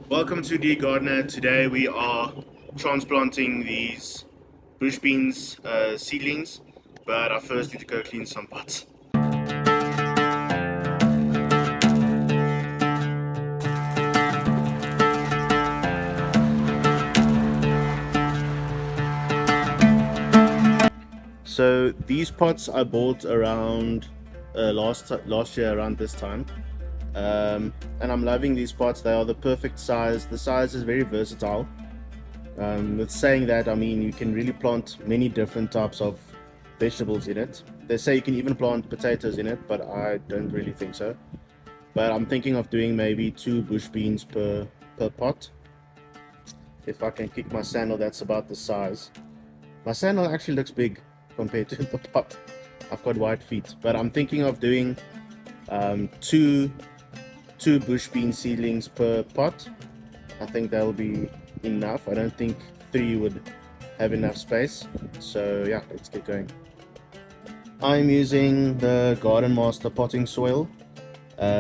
Welcome to D Gardener. Today we are transplanting these bush beans seedlings, but I first need to go clean some pots. So these pots I bought around last year around this time, and I'm loving these pots. They are the perfect size. The size is very versatile. With saying that, I mean you can really plant many different types of vegetables in it. They say you can even plant potatoes in it, but I don't really think so. But I'm thinking of doing maybe 2 bush beans per pot. If I can kick my sandal, that's about the size. My sandal actually looks big compared to the pot. I've got wide feet, but I'm thinking of doing two bush bean seedlings per pot. I think that'll be enough. I don't think 3 would have enough space. So yeah, let's get going. I'm using the Garden Master potting soil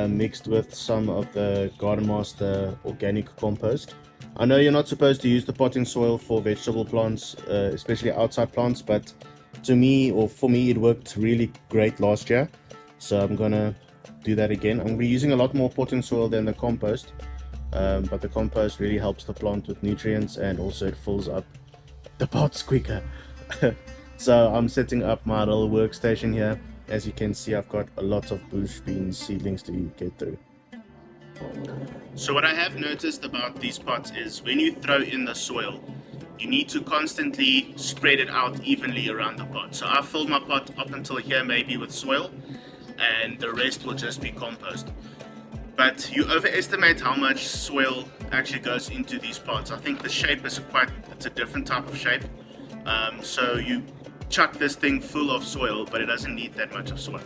mixed with some of the Garden Master organic compost. I know you're not supposed to use the potting soil for vegetable plants, especially outside plants, but to me, or for me, it worked really great last year. So I'm gonna do that again. I'm gonna be using a lot more potting soil than the compost, but the compost really helps the plant with nutrients, and also it fills up the pots quicker. So I'm setting up my little workstation here. As you can see, I've got a lot of bush bean seedlings to get through. So what I have noticed about these pots is when you throw in the soil, you need to constantly spread it out evenly around the pot. So I filled my pot up until here maybe with soil, and the rest will just be compost. But you overestimate how much soil actually goes into these pots. I think the shape is it's a different type of shape. So you chuck this thing full of soil, but it doesn't need that much of soil.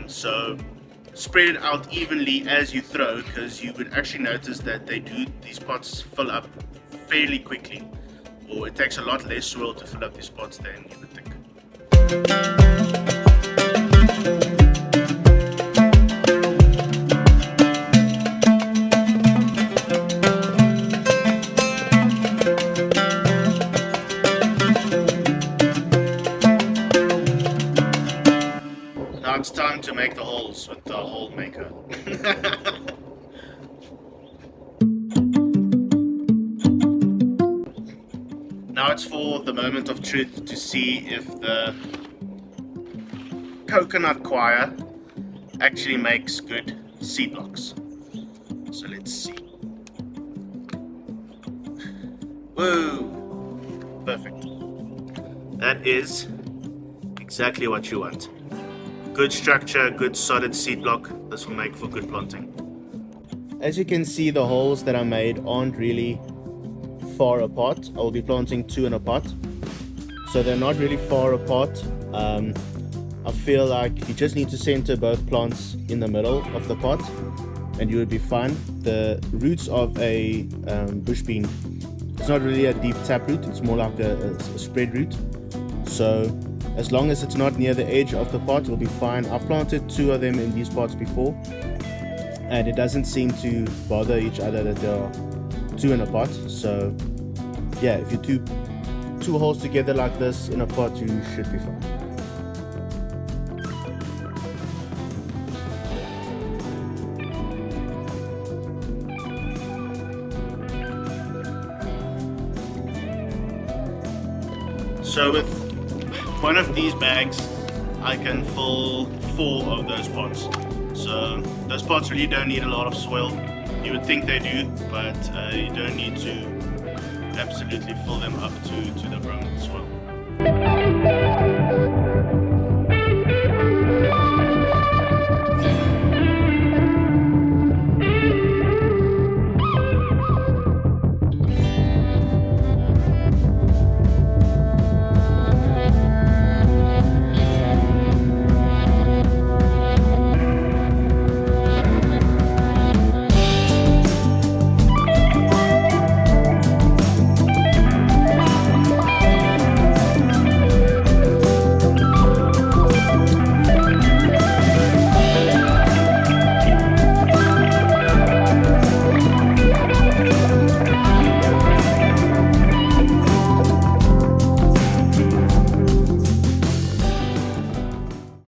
So spread it out evenly as you throw, because you would actually notice that these pots fill up fairly quickly, or it takes a lot less soil to fill up these pots than you would think. Now it's time to make the holes with the hole maker. Now it's for the moment of truth to see if the coconut coir actually makes good seed blocks. So let's see. Whoa! Perfect. That is exactly what you want. Good structure, good solid seed block. This will make for good planting. As you can see, the holes that I made aren't really far apart. I'll be planting 2 in a pot, so they're not really far apart. I feel like you just need to center both plants in the middle of the pot and you would be fine. The roots of a bush bean, it's not really a deep tap root, it's more like a spread root. So as long as it's not near the edge of the pot, it'll be fine. I've planted 2 of them in these pots before, and it doesn't seem to bother each other that there are 2 in a pot. So yeah, if you do 2 holes together like this in a pot, you should be fine. So with one of these bags, I can fill 4 of those pots. So those pots really don't need a lot of soil. You would think they do, but you don't need to absolutely fill them up to the brim with soil.